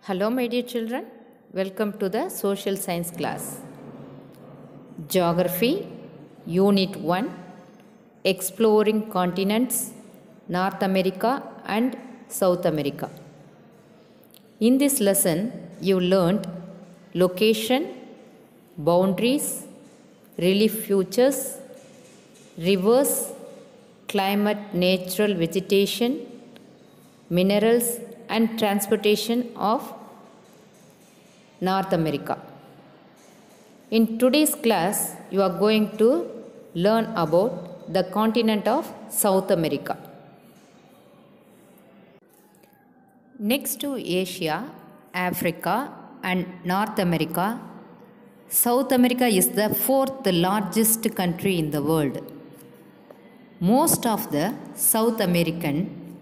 Hello, my dear children. Welcome to the social science class. Geography, Unit 1, Exploring Continents, North America and South America. In this lesson, you learned location, boundaries, relief features, rivers, climate, natural vegetation, minerals and transportation of North America. In today's class, you are going to learn about the continent of South America. Next to Asia, Africa and North America, South America is the fourth largest country in the world. Most of the South American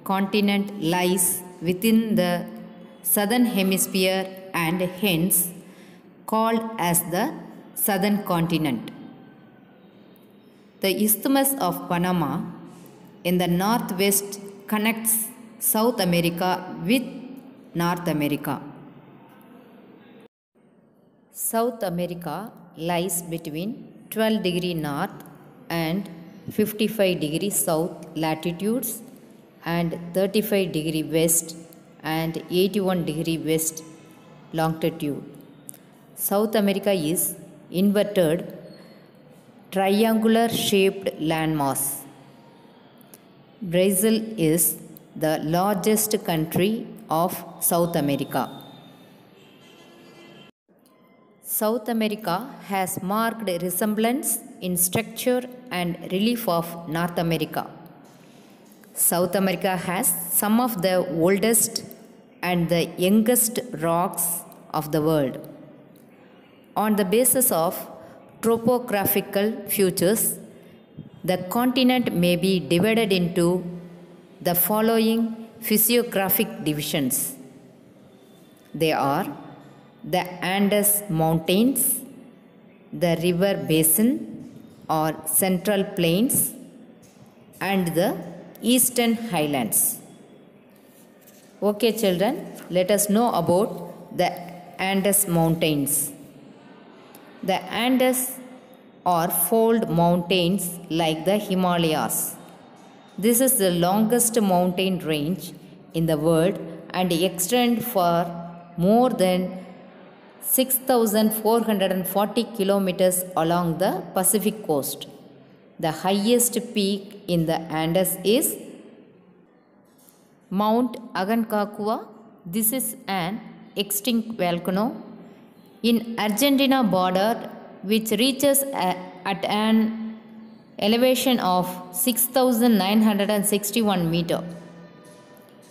continent lies within the southern hemisphere and hence called as the southern continent. The Isthmus of Panama in the northwest connects South America with North America. South America lies between 12 degrees north and 55 degrees south latitudes and 35 degree west and 81 degree west longitude. South America is inverted triangular shaped landmass. Brazil is the largest country of South America. South America has marked resemblance in structure and relief of North America. South America has some of the oldest and the youngest rocks of the world. On the basis of topographical features, the continent may be divided into the following physiographic divisions. They are the Andes Mountains, the river basin or central plains, and the Eastern Highlands. Okay children, let us know about the Andes Mountains. The Andes are fold mountains like the Himalayas. This is the longest mountain range in the world and extends for more than 6,440 kilometers along the Pacific coast. The highest peak in the Andes is Mount Aconcagua. This is an extinct volcano in Argentina border which reaches at an elevation of 6,961 meters.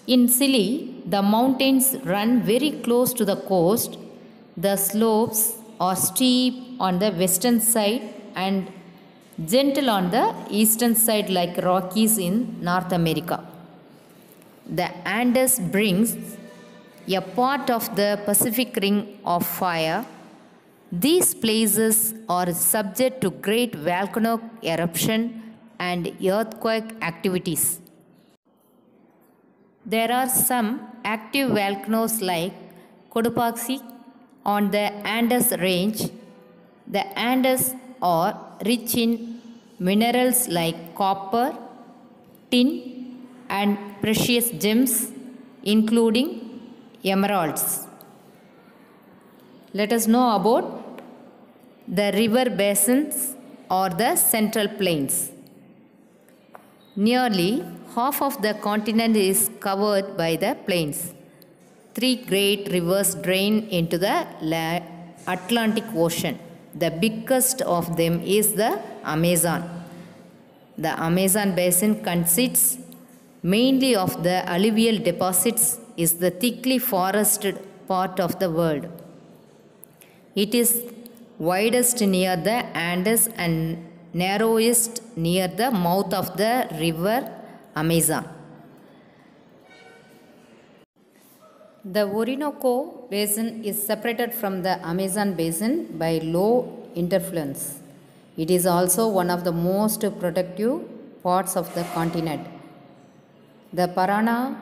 In Chile, the mountains run very close to the coast. The slopes are steep on the western side and gentle on the eastern side like Rockies in North America. The Andes brings a part of the Pacific Ring of Fire. These places are subject to great volcanic eruption and earthquake activities. There are some active volcanoes like Cotopaxi on the Andes range. The Andes are rich in minerals like copper, tin, and precious gems, including emeralds. Let us know about the river basins or the central plains. Nearly half of the continent is covered by the plains. Three great rivers drain into the Atlantic Ocean. The biggest of them is the Amazon. The Amazon basin consists mainly of the alluvial deposits, is the thickly forested part of the world. It is widest near the Andes and narrowest near the mouth of the river Amazon. The Orinoco basin is separated from the Amazon basin by low interfluence. It is also one of the most productive parts of the continent. The Paraná,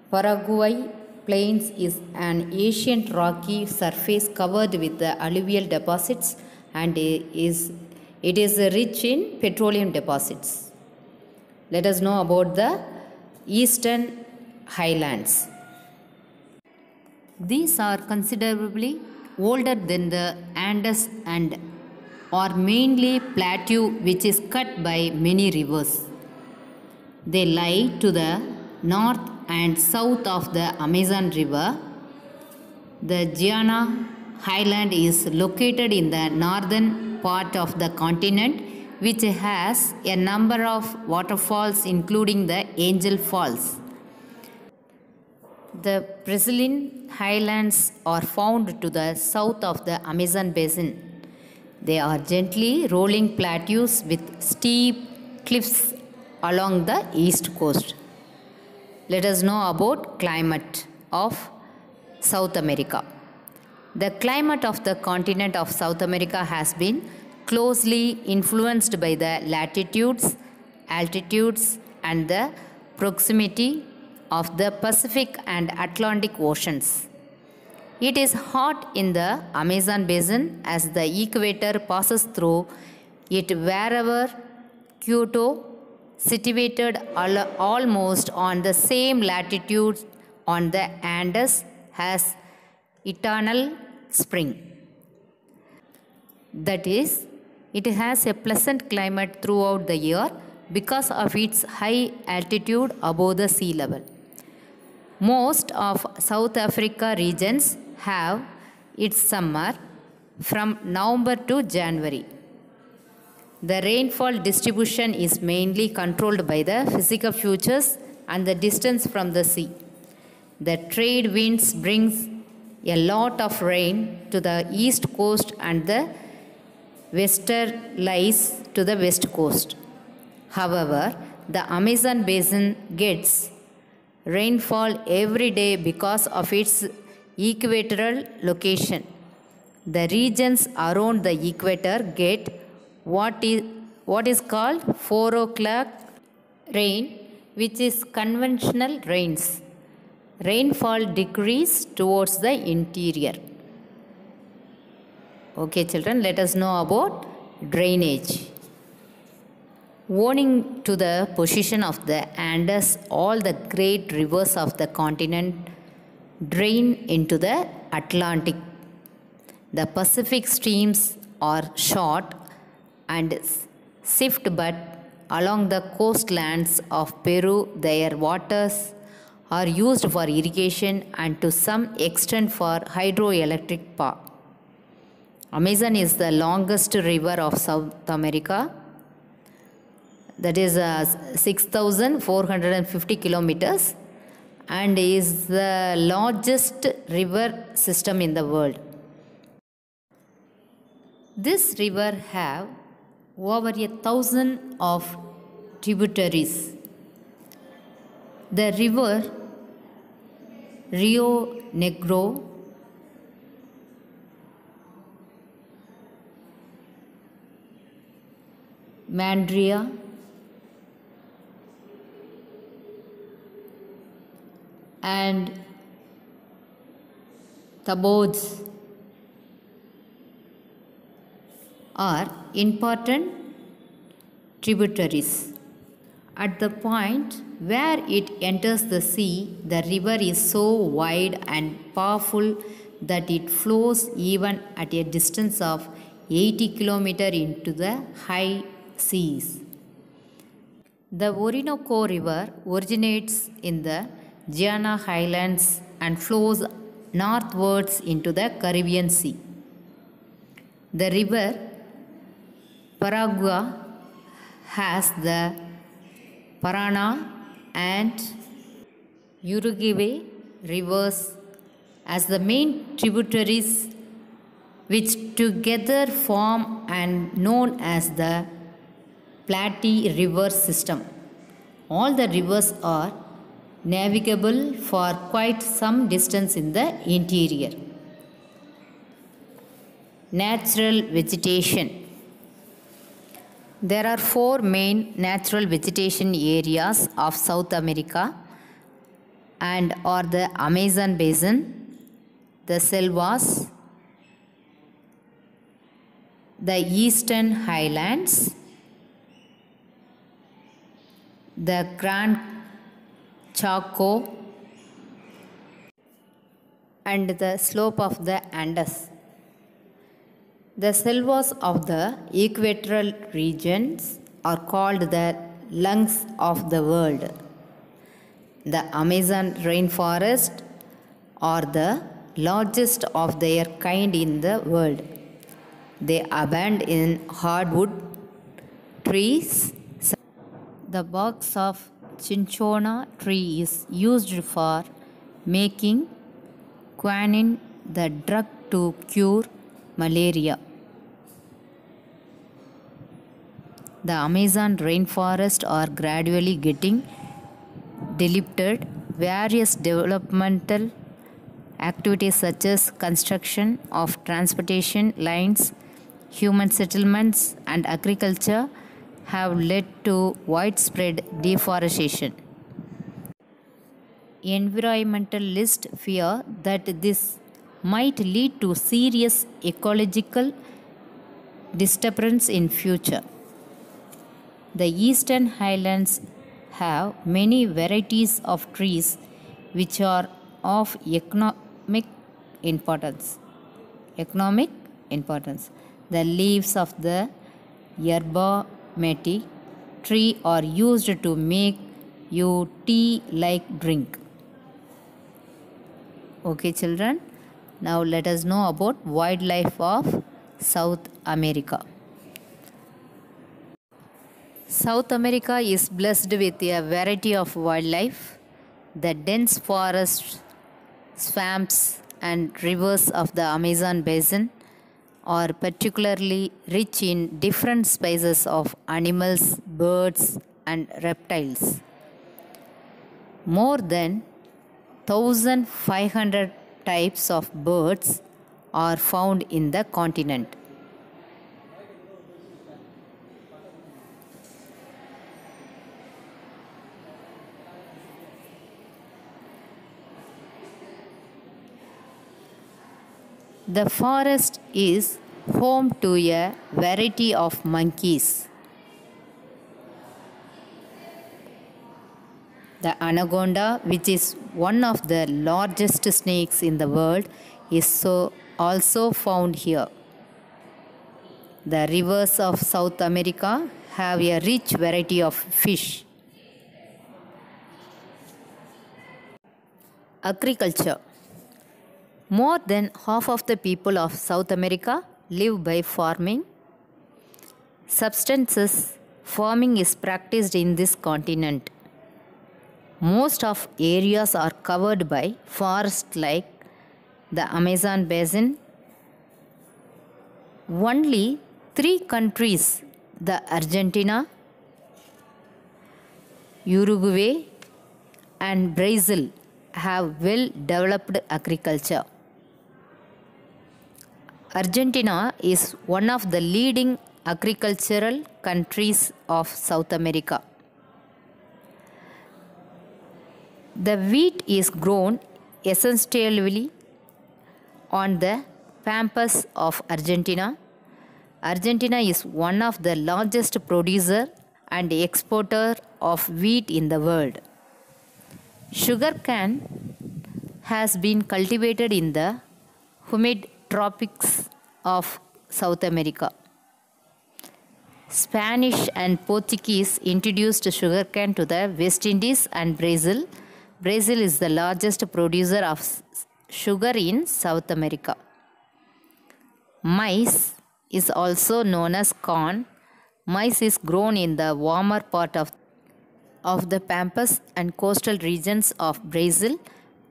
Paraguay Plains is an ancient rocky surface covered with the alluvial deposits and it is rich in petroleum deposits. Let us know about the Eastern Highlands. These are considerably older than the Andes and are mainly plateau which is cut by many rivers. They lie to the north and south of the Amazon River. The Guiana Highland is located in the northern part of the continent, which has a number of waterfalls including the Angel Falls. The Brazilian highlands are found to the south of the Amazon basin. They are gently rolling plateaus with steep cliffs along the east coast. Let us know about climate of South America. The climate of the continent of South America has been closely influenced by the latitudes, altitudes, and the proximity of the Pacific and Atlantic Oceans. It is hot in the Amazon basin as the equator passes through it wherever Quito, situated almost on the same latitude on the Andes, has eternal spring. That is, it has a pleasant climate throughout the year because of its high altitude above the sea level. Most of South Africa regions have its summer from November to January. The rainfall distribution is mainly controlled by the physical features and the distance from the sea. The trade winds brings a lot of rain to the east coast and the westerlies to the west coast. However, the Amazon basin gets rainfall every day because of its equatorial location. The regions around the equator get what is called 4 o'clock rain, which is conventional rains. Rainfall decreases towards the interior. Okay, children, let us know about drainage. Owing to the position of the Andes, all the great rivers of the continent drain into the Atlantic. The Pacific streams are short and swift, but along the coastlands of Peru, their waters are used for irrigation and to some extent for hydroelectric power. Amazon is the longest river of South America. That is 6,450 kilometers and is the largest river system in the world. This river have over 1,000 of tributaries. The river Rio Negro, Mandria, and Tabots are important tributaries. At the point where it enters the sea, the river is so wide and powerful that it flows even at a distance of 80 kilometers into the high seas. The Orinoco River originates in the Guiana Highlands and flows northwards into the Caribbean Sea. The river Paraguay has the Parana and Uruguay rivers as the main tributaries, which together form and known as the Platte River system. All the rivers are navigable for quite some distance in the interior. Natural vegetation. There are 4 main natural vegetation areas of South America. and or the Amazon basin, the selvas, the eastern highlands, the Grand Chaco, and the slope of the Andes. The selvas of the equatorial regions are called the lungs of the world. The Amazon rainforest are the largest of their kind in the world. They abound in hardwood trees. The bark of cinchona tree is used for making quinine, the drug to cure malaria. The Amazon rainforest are gradually getting depleted. Various developmental activities such as construction of transportation lines, human settlements, and agriculture have led to widespread deforestation. Environmentalists fear that this might lead to serious ecological disturbance in future. The eastern highlands have many varieties of trees which are of economic importance. The leaves of the yerba mate tree are used to make you tea-like drink. Okay, children. Now let us know about wildlife of South America. South America is blessed with a variety of wildlife. The dense forests, swamps, and rivers of the Amazon basin are particularly rich in different species of animals, birds, and reptiles. More than 1,500 types of birds are found in the continent. The forest is home to a variety of monkeys. The anaconda, which is one of the largest snakes in the world, is also found here. The rivers of South America have a rich variety of fish. Agriculture. More than half of the people of South America live by farming. Subsistence farming is practiced in this continent. Most of areas are covered by forests like the Amazon basin. Only 3 countries, the Argentina, Uruguay, and Brazil, have well developed agriculture. Argentina is one of the leading agricultural countries of South America. The wheat is grown essentially on the pampas of Argentina. Argentina is one of the largest producer and exporter of wheat in the world. Sugarcane has been cultivated in the humid tropics of South America. Spanish and Portuguese introduced sugarcane to the West Indies and Brazil. Brazil is the largest producer of sugar in South America. Maize is also known as corn. Maize is grown in the warmer part of the pampas and coastal regions of Brazil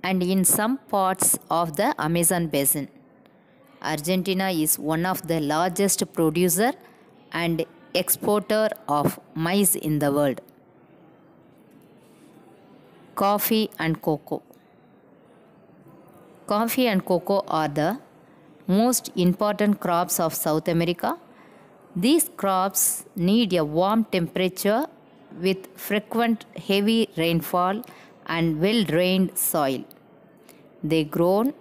and in some parts of the Amazon basin. Argentina is one of the largest producer and exporter of maize in the world. Coffee and cocoa. Coffee and cocoa are the most important crops of South America. These crops need a warm temperature with frequent heavy rainfall and well-drained soil. They grow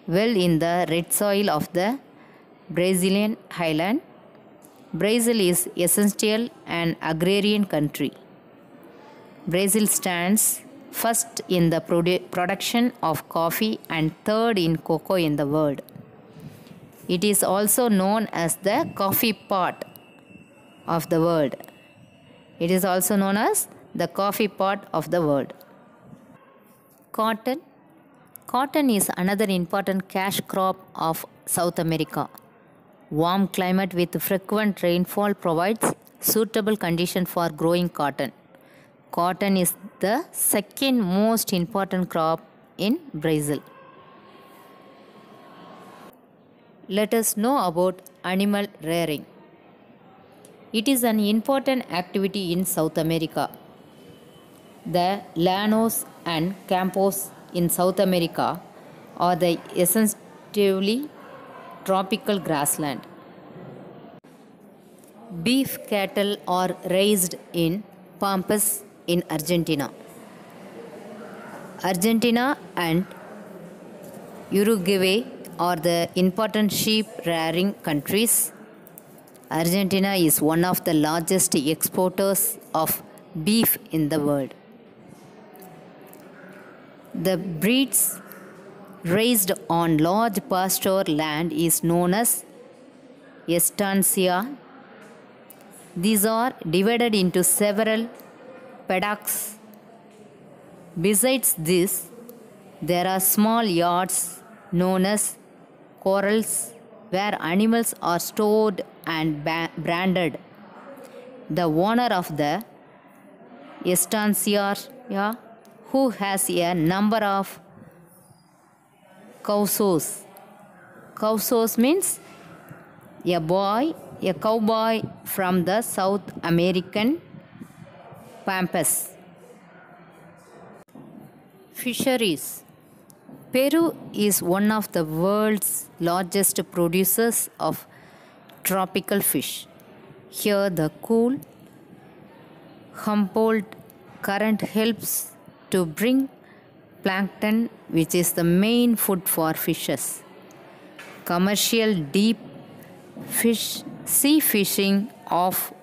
well in the red soil of the Brazilian highland. Brazil is essential and agrarian country. Brazil stands first in the production of coffee and third in cocoa in the world. It is also known as the coffee pot of the world. It is also known as the coffee pot of the world. Cotton. Cotton is another important cash crop of South America. Warm climate with frequent rainfall provides suitable condition for growing cotton. Cotton is the second most important crop in Brazil. Let us know about animal rearing. It is an important activity in South America. The llanos and campos in South America are the essentially tropical grassland. Beef cattle are raised in Pampas in Argentina. Argentina and Uruguay are the important sheep rearing countries. Argentina is one of the largest exporters of beef in the world. The breeds raised on large pasture land is known as estancia. These are divided into several paddocks. Besides this, there are small yards known as corrals where animals are stored and branded. The owner of the estancia, who has a number of causos. Causos means a cowboy from the South American pampas. Fisheries. Peru is one of the world's largest producers of tropical fish. Here the cool Humboldt current helps to bring plankton, which is the main food for fishes. Commercial deep sea fishing of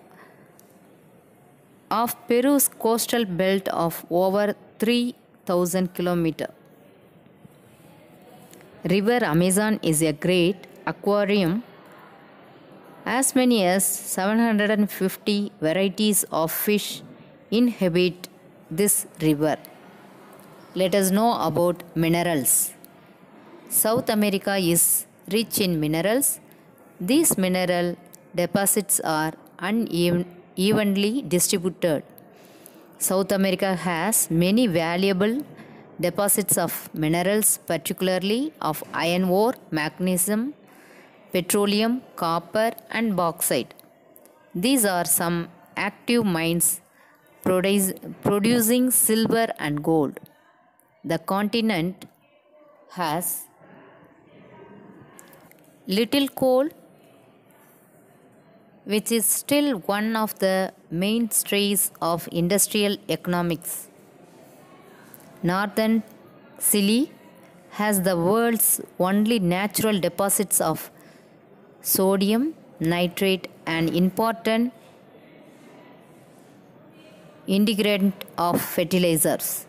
Peru's coastal belt of over 3,000 kilometers. River Amazon is a great aquarium. As many as 750 varieties of fish inhabit this river. Let us know about minerals. South America is rich in minerals. These mineral deposits are unevenly distributed. South America has many valuable deposits of minerals, particularly of iron ore, magnesium, petroleum, copper, and bauxite. These are some active mines producing silver and gold. The continent has little coal, which is still one of the mainstays of industrial economics. Northern Chile has the world's only natural deposits of sodium nitrate, an important ingredient of fertilizers.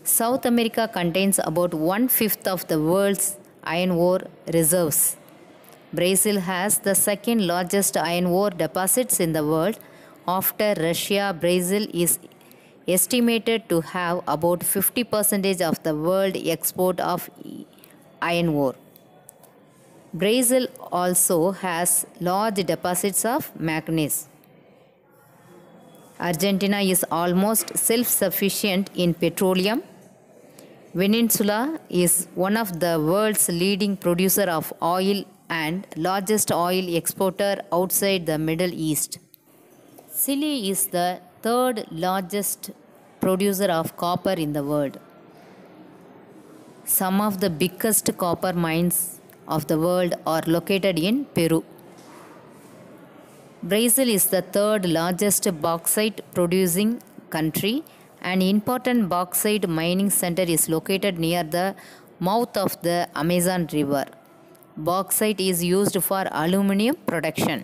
South America contains about 1/5 of the world's iron ore reserves. Brazil has the second largest iron ore deposits in the world. After Russia, Brazil is estimated to have about 50% of the world export of iron ore. Brazil also has large deposits of manganese. Argentina is almost self-sufficient in petroleum. Venezuela is one of the world's leading producer of oil and largest oil exporter outside the Middle East. Chile is the third largest producer of copper in the world. Some of the biggest copper mines of the world are located in Peru. Brazil is the third largest bauxite producing country. An important bauxite mining center is located near the mouth of the Amazon River. Bauxite is used for aluminum production.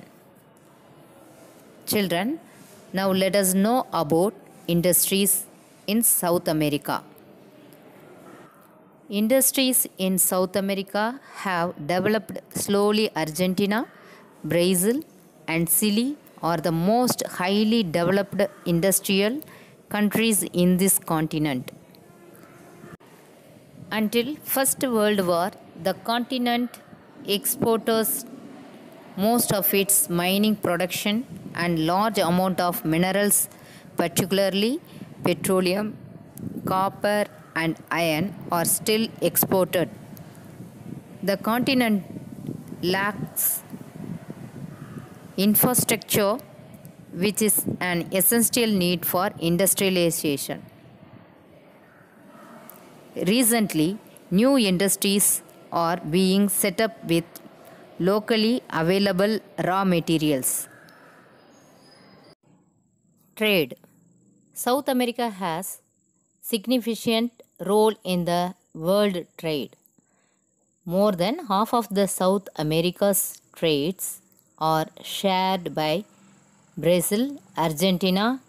Children, now let us know about industries in South America. Industries in South America have developed slowly. Argentina, Brazil, and Chile are the most highly developed industrial countries in this continent. Until First World War, the continent exported most of its mining production and large amount of minerals, particularly petroleum, copper, and iron, are still exported. The continent lacks infrastructure, which is an essential need for industrialization. Recently, new industries are being set up with locally available raw materials. Trade. South America has significant role in the world trade. More than half of the South America's trades are shared by Brazil, Argentina,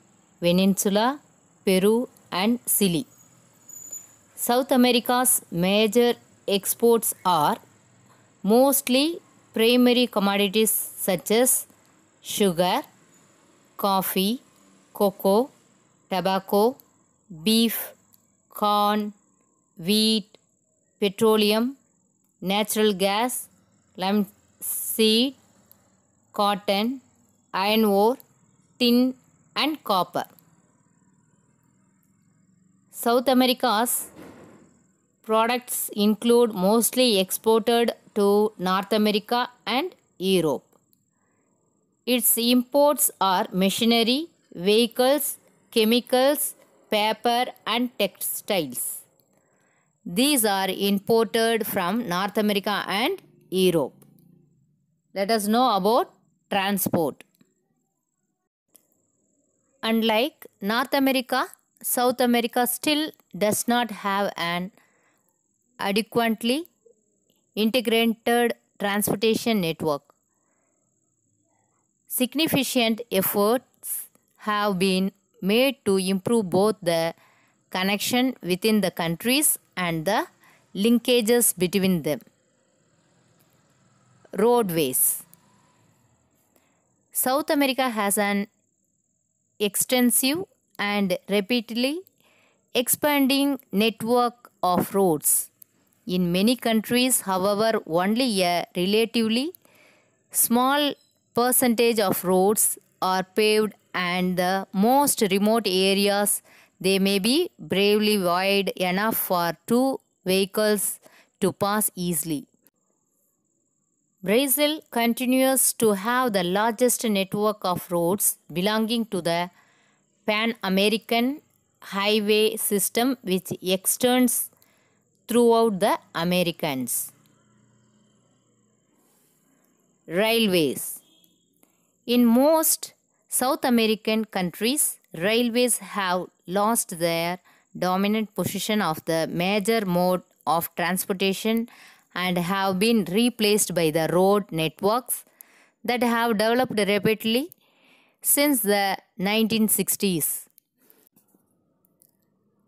Venezuela, Peru, and Chile. South America's major exports are mostly primary commodities such as sugar, coffee, cocoa, tobacco, beef, corn, wheat, petroleum, natural gas, linseed, cotton, iron ore, tin, and copper. South America's products include mostly exported to North America and Europe. Its imports are machinery, vehicles, chemicals, paper, and textiles. These are imported from North America and Europe. Let us know about transport. Unlike North America, South America still does not have an adequately integrated transportation network. Significant efforts have been made to improve both the connection within the countries and the linkages between them. Roadways. South America has an extensive and rapidly expanding network of roads. In many countries, however, only a relatively small percentage of roads are paved, and the most remote areas they may be barely wide enough for two vehicles to pass easily. Brazil continues to have the largest network of roads belonging to the Pan American highway system, which extends throughout the Americas. Railways. In most South American countries, railways have lost their dominant position of the major mode of transportation and have been replaced by the road networks that have developed rapidly since the 1960s.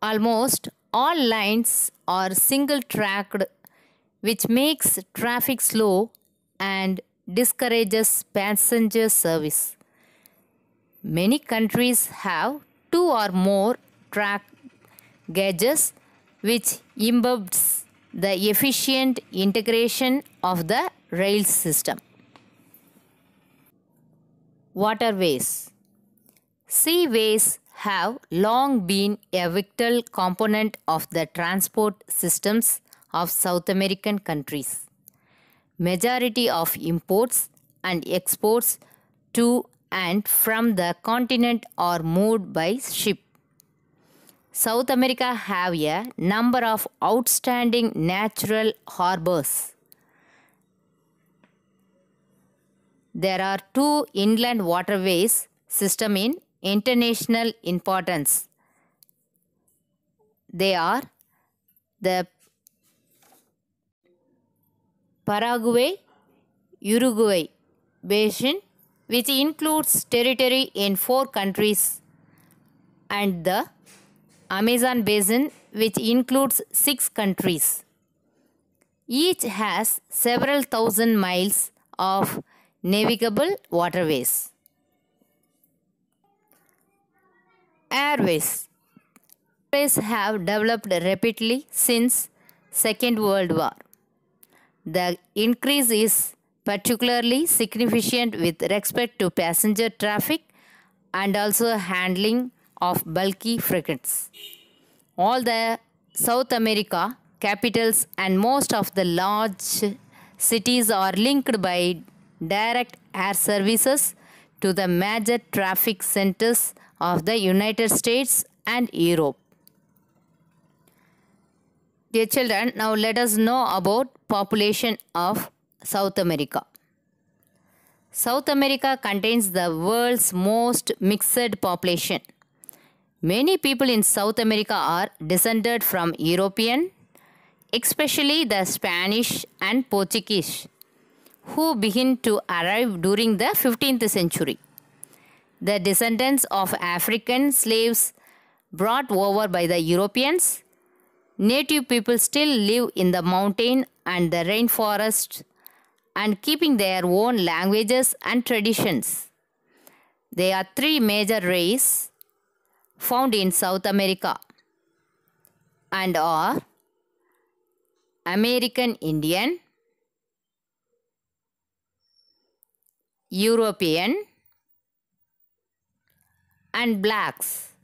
Almost all lines are single-tracked, which makes traffic slow and discourages passenger service. Many countries have two or more track gauges, which impedes the efficient integration of the rail system. Waterways. Seaways have long been a vital component of the transport systems of South American countries. Majority of imports and exports to and from the continent are moved by ship. South America have a number of outstanding natural harbors. There are two inland waterways system in international importance: They are the Paraguay-Uruguay basin, which includes territory in 4 countries, and the Amazon basin, which includes 6 countries. Each has several thousand miles of navigable waterways. Airways. Airways have developed rapidly since Second World War. The increase is particularly significant with respect to passenger traffic and also handling of bulky frigates. All the South America capitals and most of the large cities are linked by direct air services to the major traffic centers of the United States and Europe. Dear children, now let us know about population of South America. South America contains the world's most mixed population. Many people in South America are descended from European, especially the Spanish and Portuguese, who began to arrive during the 15th century. The descendants of African slaves brought over by the Europeans. Native people still live in the mountain and the rainforest and keeping their own languages and traditions. There are 3 major races found in South America and are American Indian, European, and blacks.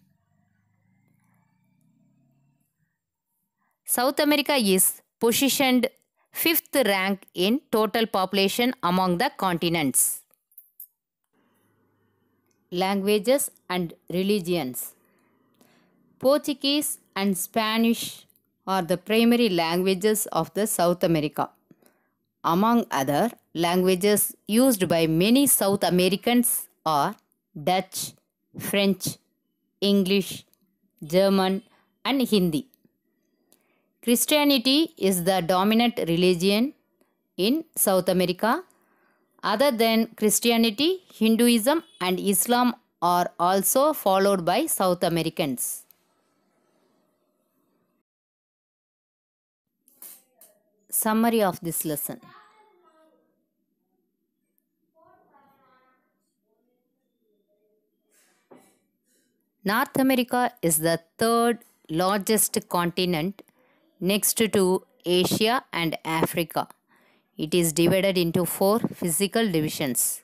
South America is positioned 5th rank in total population among the continents. Languages and religions. Portuguese and Spanish are the primary languages of the South America. Among other languages used by many South Americans are Dutch, French, English, German, and Hindi. Christianity is the dominant religion in South America. Other than Christianity, Hinduism and Islam are also followed by South Americans. Summary of this lesson. North America is the 3rd largest continent next to Asia and Africa. It is divided into 4 physical divisions.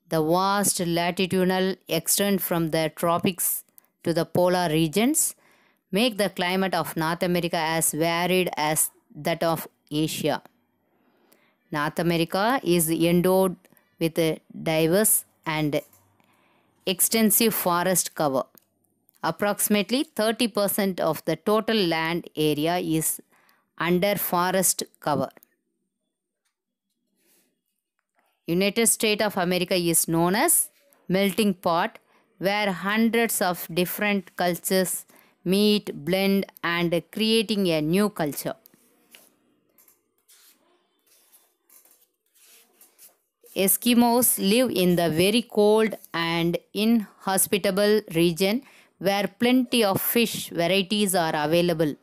The vast latitudinal extent from the tropics to the polar regions make the climate of North America as varied as that of Asia. North America is endowed with a diverse and extensive forest cover. Approximately 30% of the total land area is under forest cover. United States of America is known as melting pot, where hundreds of different cultures meet, blend, and creating a new culture. Eskimos live in the very cold and inhospitable region where plenty of fish varieties are available.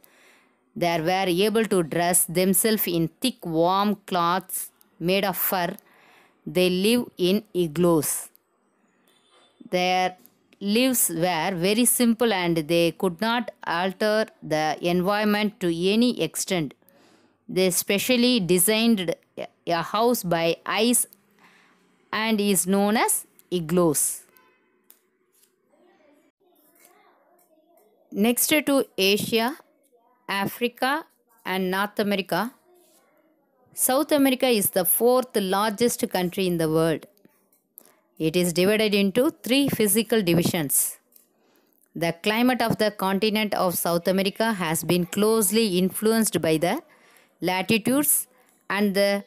They were able to dress themselves in thick warm cloths made of fur. They live in igloos. Their lives were very simple and they could not alter the environment to any extent. They specially designed a house by ice and is known as igloos. Next to Asia, Africa and North America, South America is the 4th largest country in the world. It is divided into 3 physical divisions. The climate of the continent of South America has been closely influenced by the latitudes and the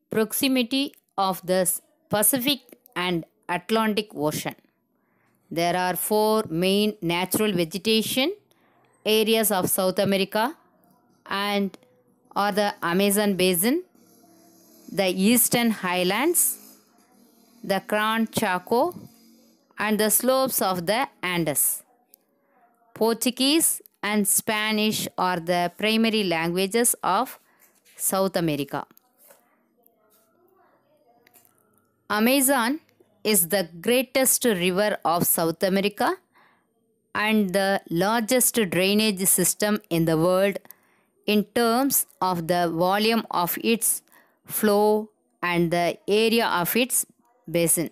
proximity of the Pacific and Atlantic Ocean. There are 4 main natural vegetation areas of South America and are the Amazon basin, the eastern highlands, the Gran Chaco, and the slopes of the Andes. Portuguese and Spanish are the primary languages of South America. Amazon is the greatest river of South America and the largest drainage system in the world in terms of the volume of its flow and the area of its basin.